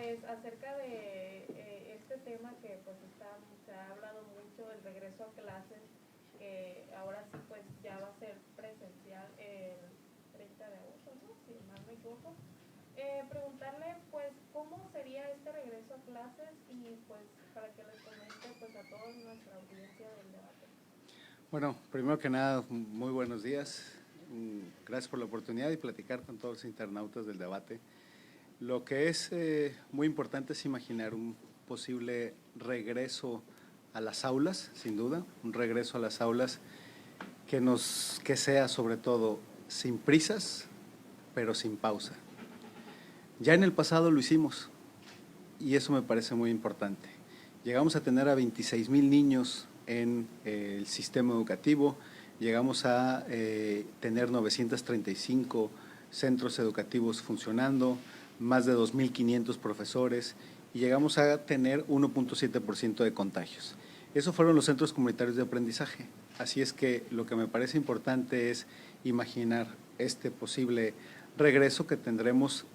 pues acerca de este tema que pues se ha hablado mucho, el regreso a clases, que ahora sí pues ya va a ser presencial el 30 de agosto, ¿no? Si mal no me equivoco. Preguntarle pues cómo sería este regreso a clases y pues para que les comente pues a toda nuestra audiencia del debate. Bueno, primero que nada, muy buenos días. Gracias por la oportunidad de platicar con todos los internautas del debate. Lo que es muy importante es imaginar un posible regreso a las aulas, sin duda, un regreso a las aulas que sea sobre todo sin prisas, pero sin pausa. Ya en el pasado lo hicimos y eso me parece muy importante. Llegamos a tener a 26,000 niños en el sistema educativo, llegamos a tener 935 centros educativos funcionando, más de 2,500 profesores y llegamos a tener 1.7% de contagios. Esos fueron los centros comunitarios de aprendizaje. Así es que lo que me parece importante es imaginar este posible regreso que tendremos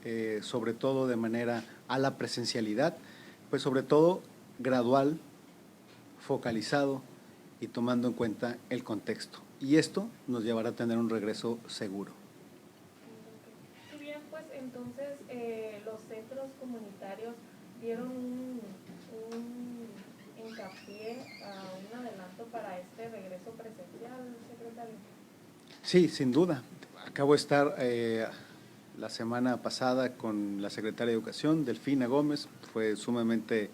sobre todo de manera a la presencialidad, pues sobre todo gradual, focalizado y tomando en cuenta el contexto. Y esto nos llevará a tener un regreso seguro. Si bien, pues entonces los centros comunitarios dieron un hincapié a un adelanto para este regreso presencial, secretario. Sí, sin duda. Acabo de estar la semana pasada con la secretaria de Educación, Delfina Gómez, fue sumamente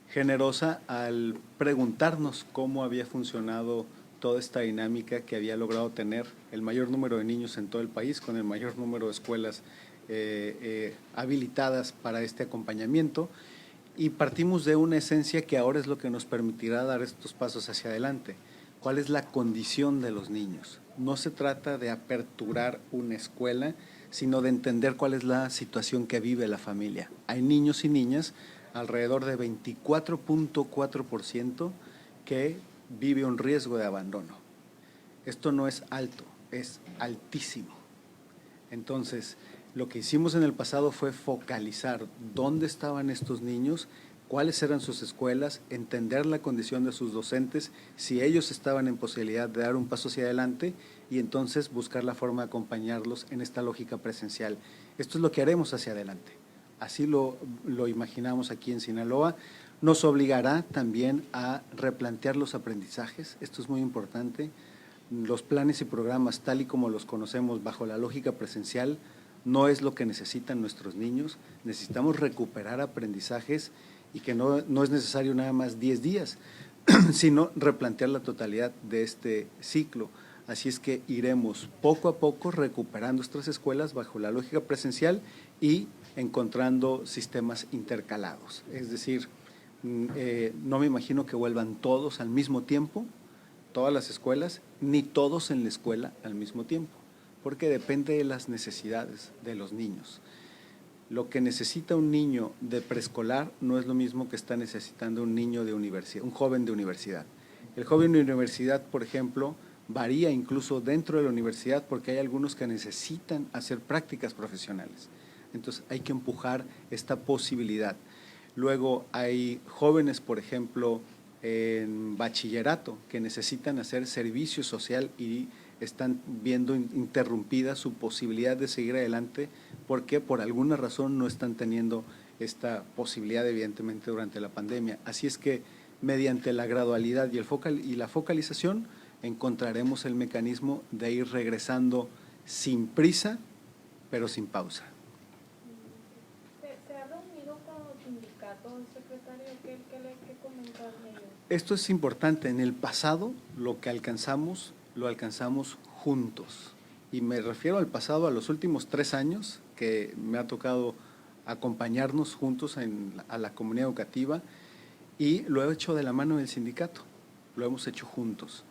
generosa al preguntarnos cómo había funcionado toda esta dinámica que había logrado tener el mayor número de niños en todo el país, con el mayor número de escuelas habilitadas para este acompañamiento, y partimos de una esencia que ahora es lo que nos permitirá dar estos pasos hacia adelante. ¿Cuál es la condición de los niños? No se trata de aperturar una escuela, sino de entender cuál es la situación que vive la familia. Hay niños y niñas, alrededor de 24.4%, que vive un riesgo de abandono. Esto no es alto, es altísimo. Entonces, lo que hicimos en el pasado fue focalizar dónde estaban estos niños, cuáles eran sus escuelas, entender la condición de sus docentes, si ellos estaban en posibilidad de dar un paso hacia adelante y entonces buscar la forma de acompañarlos en esta lógica presencial. Esto es lo que haremos hacia adelante. Así lo imaginamos aquí en Sinaloa. Nos obligará también a replantear los aprendizajes, esto es muy importante. Los planes y programas, tal y como los conocemos bajo la lógica presencial, no es lo que necesitan nuestros niños. Necesitamos recuperar aprendizajes y que no es necesario nada más 10 días, sino replantear la totalidad de este ciclo. Así es que iremos poco a poco recuperando nuestras escuelas bajo la lógica presencial y encontrando sistemas intercalados. Es decir, no me imagino que vuelvan todos al mismo tiempo, todas las escuelas, ni todos en la escuela al mismo tiempo, porque depende de las necesidades de los niños. Lo que necesita un niño de preescolar no es lo mismo que está necesitando un niño de universidad, un joven de universidad. El joven de universidad, por ejemplo, varía incluso dentro de la universidad porque hay algunos que necesitan hacer prácticas profesionales. Entonces hay que empujar esta posibilidad. Luego hay jóvenes, por ejemplo, en bachillerato que necesitan hacer servicio social y están viendo interrumpida su posibilidad de seguir adelante porque por alguna razón no están teniendo esta posibilidad evidentemente durante la pandemia. Así es que mediante la gradualidad y la focalización encontraremos el mecanismo de ir regresando sin prisa, pero sin pausa. ¿Se ha reunido con los sindicatos, secretario? ¿Qué comentan ellos? Esto es importante. En el pasado lo que alcanzamos, lo alcanzamos juntos. Y me refiero al pasado, a los últimos 3 años que me ha tocado acompañarnos juntos a la comunidad educativa y lo he hecho de la mano del sindicato, lo hemos hecho juntos.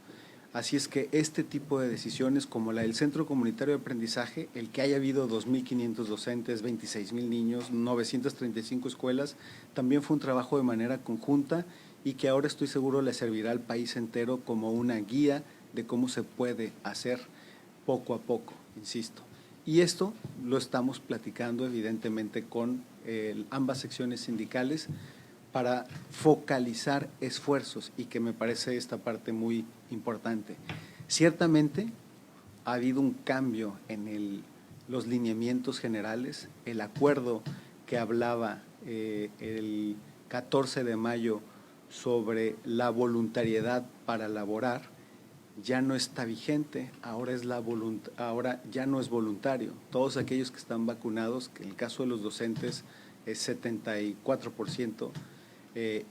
Así es que este tipo de decisiones como la del Centro Comunitario de Aprendizaje, el que haya habido 2,500 docentes, 26,000 niños, 935 escuelas, también fue un trabajo de manera conjunta y que ahora estoy seguro le servirá al país entero como una guía de cómo se puede hacer poco a poco, insisto. Y esto lo estamos platicando evidentemente con ambas secciones sindicales para focalizar esfuerzos y que me parece esta parte muy importante. Ciertamente ha habido un cambio en los lineamientos generales, el acuerdo que hablaba el 14 de mayo sobre la voluntariedad para laborar ya no está vigente, ahora ya no es voluntario. Todos aquellos que están vacunados, que en el caso de los docentes es 74%,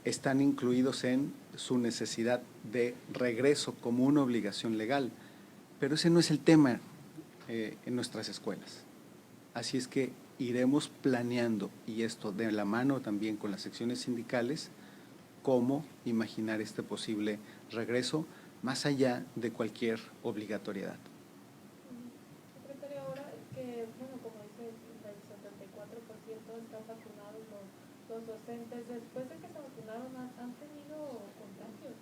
están incluidos en su necesidad de regreso como una obligación legal. Pero ese no es el tema en nuestras escuelas. Así es que iremos planeando, y esto de la mano también con las secciones sindicales, cómo imaginar este posible regreso más allá de cualquier obligatoriedad. Secretario, ahora que, bueno, como dice, el 74% están vacunados los docentes, después de que se vacunaron, ¿han tenido contagios?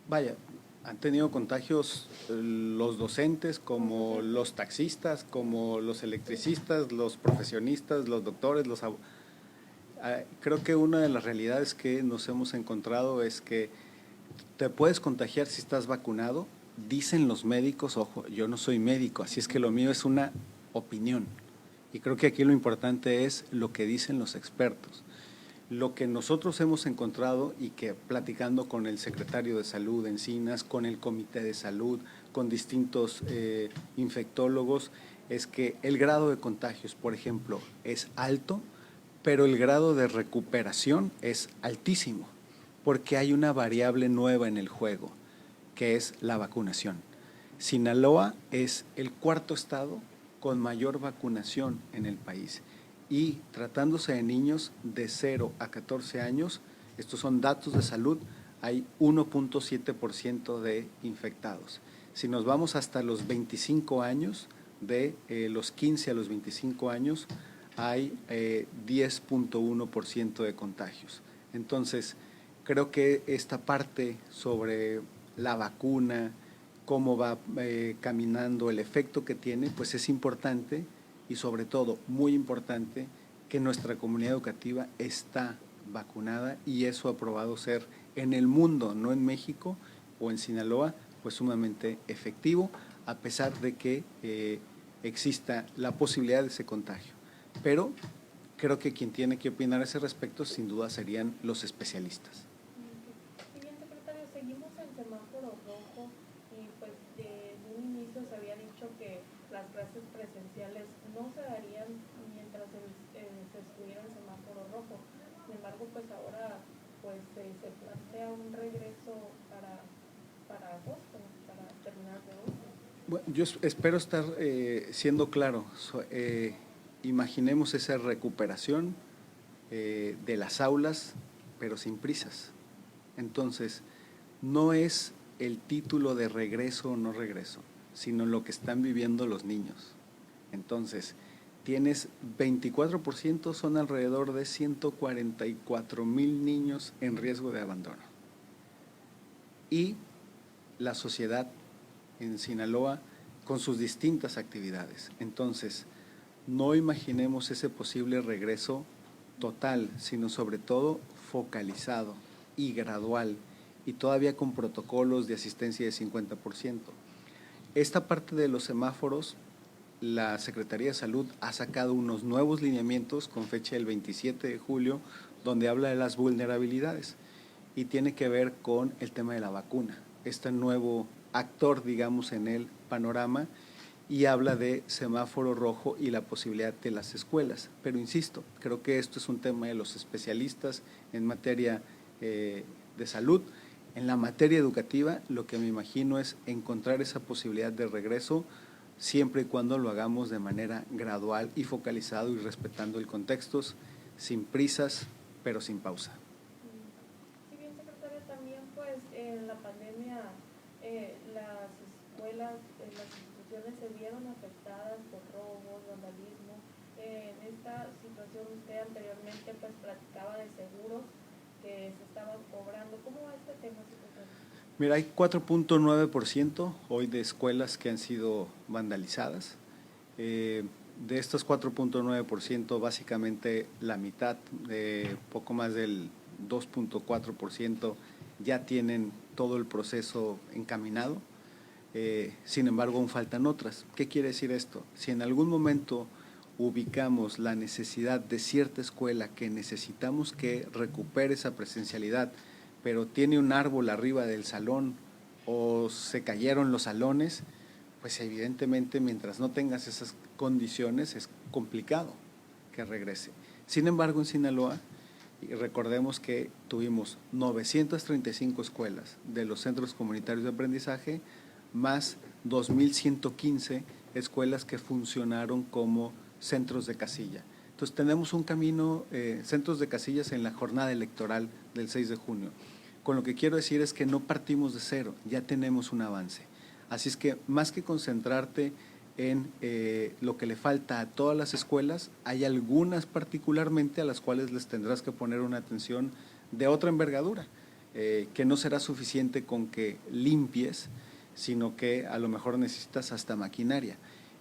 Vaya, han tenido contagios los docentes, como los taxistas, como los electricistas, los profesionistas, los doctores, creo que una de las realidades que nos hemos encontrado es que te puedes contagiar si estás vacunado, dicen los médicos. Ojo, yo no soy médico, así es que lo mío es una opinión. Y creo que aquí lo importante es lo que dicen los expertos. Lo que nosotros hemos encontrado y que platicando con el secretario de Salud de Encinas, con el Comité de Salud, con distintos infectólogos, es que el grado de contagios, por ejemplo, es alto, pero el grado de recuperación es altísimo, porque hay una variable nueva en el juego, que es la vacunación. Sinaloa es el cuarto estado con mayor vacunación en el país. Y tratándose de niños de 0 a 14 años, estos son datos de salud, hay 1.7% de infectados. Si nos vamos hasta los 25 años, de los 15 a los 25 años, hay 10.1% de contagios. Entonces, creo que esta parte sobre la vacuna, cómo va caminando, el efecto que tiene, pues es importante y sobre todo, muy importante, que nuestra comunidad educativa está vacunada y eso ha probado ser en el mundo, no en México o en Sinaloa, pues sumamente efectivo, a pesar de que exista la posibilidad de ese contagio. Pero creo que quien tiene que opinar a ese respecto sin duda serían los especialistas. Si bien, secretario, seguimos en semáforo rojo y pues de un inicio se había dicho que las clases presenciales no se darían mientras se estuviera en semáforo rojo. Sin embargo, pues ahora pues se plantea un regreso para agosto, para terminar de agosto. Bueno, yo espero estar siendo claro. Imaginemos esa recuperación de las aulas, pero sin prisas. Entonces, no es el título de regreso o no regreso, sino lo que están viviendo los niños. Entonces, tienes 24%, son alrededor de 144,000 niños en riesgo de abandono. Y la sociedad en Sinaloa con sus distintas actividades. Entonces, no imaginemos ese posible regreso total, sino sobre todo focalizado y gradual, y todavía con protocolos de asistencia de 50%. Esta parte de los semáforos, la Secretaría de Salud ha sacado unos nuevos lineamientos con fecha del 27 de julio, donde habla de las vulnerabilidades y tiene que ver con el tema de la vacuna, este nuevo actor, digamos, en el panorama, y habla de semáforo rojo y la posibilidad de las escuelas. Pero insisto, creo que esto es un tema de los especialistas en materia de salud. En la materia educativa, lo que me imagino es encontrar esa posibilidad de regreso siempre y cuando lo hagamos de manera gradual y focalizado y respetando el contexto, sin prisas, pero sin pausa. Si bien, secretario, también pues en la pandemia las escuelas, las instituciones se vieron afectadas por robos, vandalismo. En esta situación usted anteriormente pues platicaba de seguros que se estaban cobrando. ¿Cómo va este tema, secretario? Mira, hay 4.9% hoy de escuelas que han sido vandalizadas. De estos 4.9%, básicamente la mitad, poco más del 2.4%, ya tienen todo el proceso encaminado. Sin embargo, aún faltan otras. ¿Qué quiere decir esto? Si en algún momento ubicamos la necesidad de cierta escuela que necesitamos que recupere esa presencialidad, pero tiene un árbol arriba del salón o se cayeron los salones, pues evidentemente mientras no tengas esas condiciones es complicado que regrese. Sin embargo, en Sinaloa, recordemos que tuvimos 935 escuelas de los centros comunitarios de aprendizaje, más 2.115 escuelas que funcionaron como centros de casilla. Entonces tenemos un camino, centros de casillas en la jornada electoral del 6 de junio. Con lo que quiero decir es que no partimos de cero, ya tenemos un avance. Así es que más que concentrarte en lo que le falta a todas las escuelas, hay algunas particularmente a las cuales les tendrás que poner una atención de otra envergadura, que no será suficiente con que limpies, sino que a lo mejor necesitas hasta maquinaria.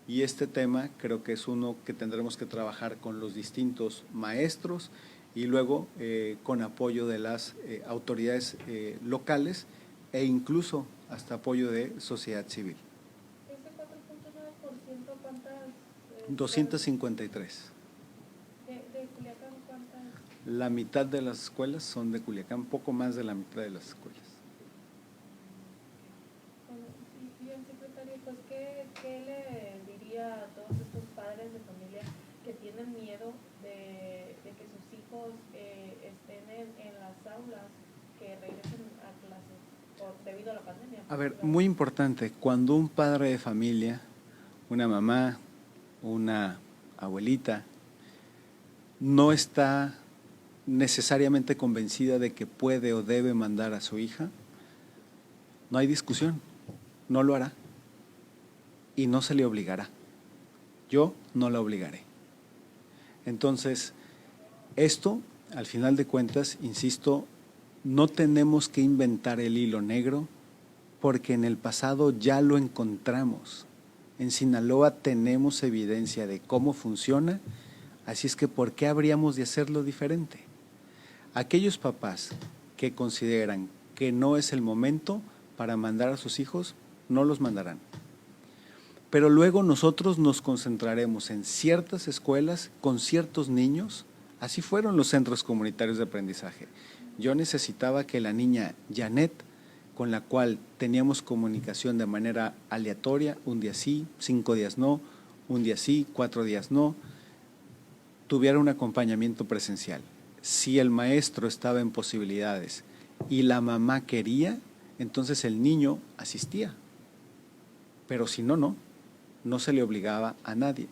Y este tema creo que es uno que tendremos que trabajar con los distintos maestros y luego con apoyo de las autoridades locales e incluso hasta apoyo de sociedad civil. ¿Ese 4.9% cuántas? 253. ¿De Culiacán cuántas? La mitad de las escuelas son de Culiacán, poco más de la mitad de las escuelas. Bueno, bien, secretario, pues ¿qué le diría a todos estos padres de familia que tienen miedo de que sus hijos estén en las aulas, que regresen a clases debido a la pandemia? A ver, muy importante, cuando un padre de familia, una mamá, una abuelita, no está necesariamente convencida de que puede o debe mandar a su hija, no hay discusión, no lo hará y no se le obligará. Yo no la obligaré. Entonces, esto, al final de cuentas, insisto, no tenemos que inventar el hilo negro porque en el pasado ya lo encontramos. En Sinaloa tenemos evidencia de cómo funciona, así es que ¿por qué habríamos de hacerlo diferente? Aquellos papás que consideran que no es el momento para mandar a sus hijos, no los mandarán. Pero luego nosotros nos concentraremos en ciertas escuelas con ciertos niños. Así fueron los centros comunitarios de aprendizaje. Yo necesitaba que la niña Janet, con la cual teníamos comunicación de manera aleatoria, un día sí, 5 días no, un día sí, 4 días no, tuviera un acompañamiento presencial. Si el maestro estaba en posibilidades y la mamá quería, entonces el niño asistía. Pero si no, no se le obligaba a nadie.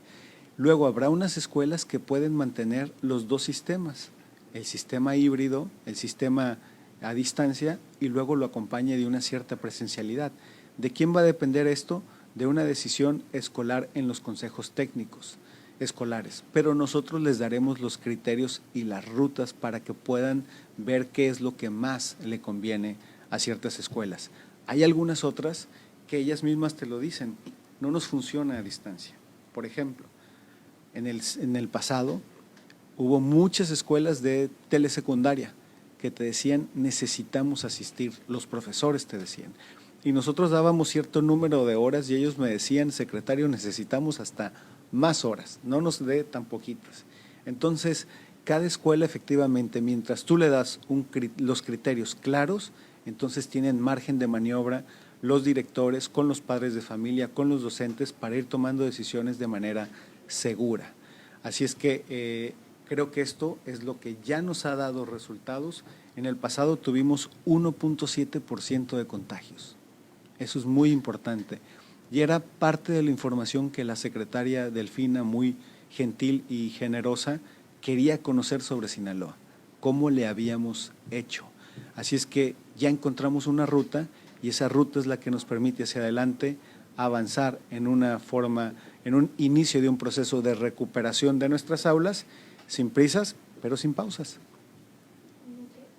Luego habrá unas escuelas que pueden mantener los dos sistemas, el sistema híbrido, el sistema a distancia y luego lo acompañe de una cierta presencialidad. ¿De quién va a depender esto? De una decisión escolar en los consejos técnicos escolares, pero nosotros les daremos los criterios y las rutas para que puedan ver qué es lo que más le conviene a ciertas escuelas. Hay algunas otras que ellas mismas te lo dicen, no nos funciona a distancia. Por ejemplo, en el pasado hubo muchas escuelas de telesecundaria que te decían necesitamos asistir, los profesores te decían. Y nosotros dábamos cierto número de horas y ellos me decían, secretario, necesitamos hasta más horas, no nos dé tan poquitas. Entonces, cada escuela efectivamente, mientras tú le das los criterios claros, entonces tienen margen de maniobra los directores con los padres de familia, con los docentes, para ir tomando decisiones de manera segura. Así es que creo que esto es lo que ya nos ha dado resultados. En el pasado tuvimos 1.7% de contagios. Eso es muy importante. Y era parte de la información que la secretaria Delfina, muy gentil y generosa, quería conocer sobre Sinaloa, cómo le habíamos hecho. Así es que ya encontramos una ruta y esa ruta es la que nos permite hacia adelante avanzar en una forma, en un inicio de un proceso de recuperación de nuestras aulas, sin prisas, pero sin pausas.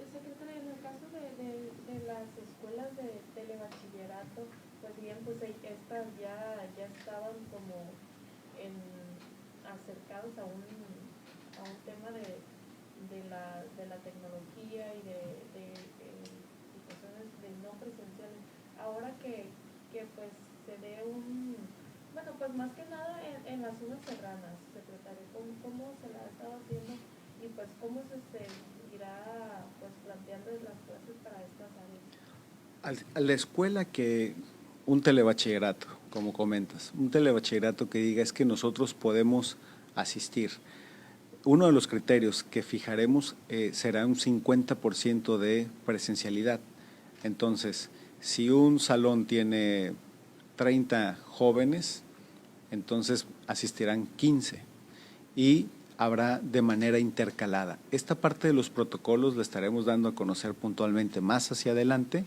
Secretaria, en el caso de las escuelas de telebachillerato, pues bien, pues estas ya estaban como en acercados a un tema de la tecnología y de situaciones de no presenciales. Ahora que pues se dé bueno, pues más que nada en las zonas serranas, secretario, ¿cómo se la ha estado haciendo y pues cómo se irá pues planteando las clases para estas áreas? A la escuela que un telebachillerato, como comentas, un telebachillerato que diga es que nosotros podemos asistir. Uno de los criterios que fijaremos será un 50% de presencialidad. Entonces, si un salón tiene 30 jóvenes, entonces asistirán 15 y habrá de manera intercalada. Esta parte de los protocolos la estaremos dando a conocer puntualmente más hacia adelante,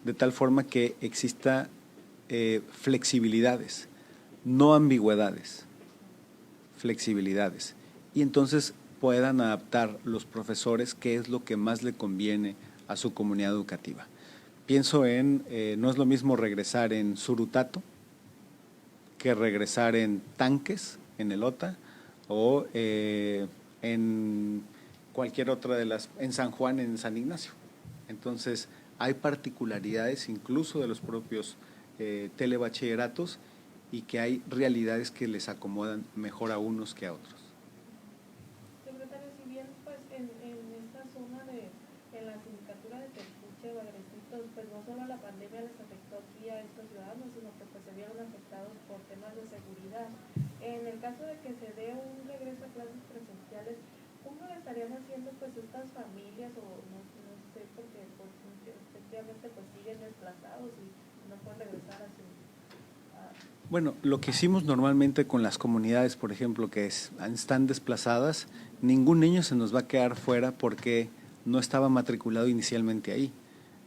de tal forma que exista flexibilidades, no ambigüedades, flexibilidades. Y entonces puedan adaptar los profesores qué es lo que más le conviene a su comunidad educativa. Pienso no es lo mismo regresar en Surutato que regresar en Tanques, en Elota, o en cualquier otra en San Juan, en San Ignacio. Entonces, hay particularidades incluso de los propios telebachilleratos y que hay realidades que les acomodan mejor a unos que a otros. Secretario, si bien pues en esta zona en la sindicatura de Tecuche, Bagrecitos, pues no solo la pandemia les afectó aquí a estos ciudadanos, sino que pues se vieron afectados por temas de seguridad. En el caso de que se dé un regreso a clases presenciales, ¿cómo le estarían haciendo pues estas familias o no sé, porque pues efectivamente pues siguen desplazados y no pueden regresar a su... Bueno, lo que hicimos normalmente con las comunidades, por ejemplo, que están desplazadas, ningún niño se nos va a quedar fuera porque no estaba matriculado inicialmente ahí.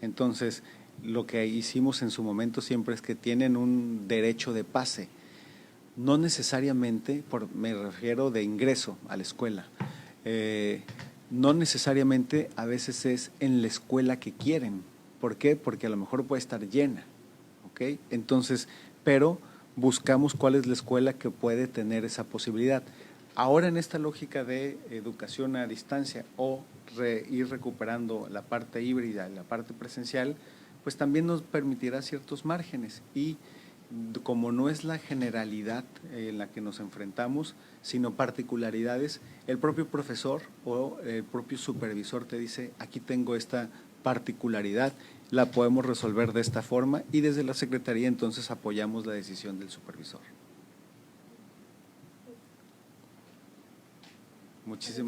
Entonces, lo que hicimos en su momento siempre es que tienen un derecho de pase, no necesariamente, me refiero de ingreso a la escuela, no necesariamente a veces es en la escuela que quieren. ¿Por qué? Porque a lo mejor puede estar llena, ¿ok? Entonces, pero buscamos cuál es la escuela que puede tener esa posibilidad. Ahora en esta lógica de educación a distancia o ir recuperando la parte híbrida, la parte presencial, pues también nos permitirá ciertos márgenes y como no es la generalidad en la que nos enfrentamos, sino particularidades, el propio profesor o el propio supervisor te dice, aquí tengo esta particularidad, la podemos resolver de esta forma y desde la Secretaría entonces apoyamos la decisión del supervisor. Muchísimas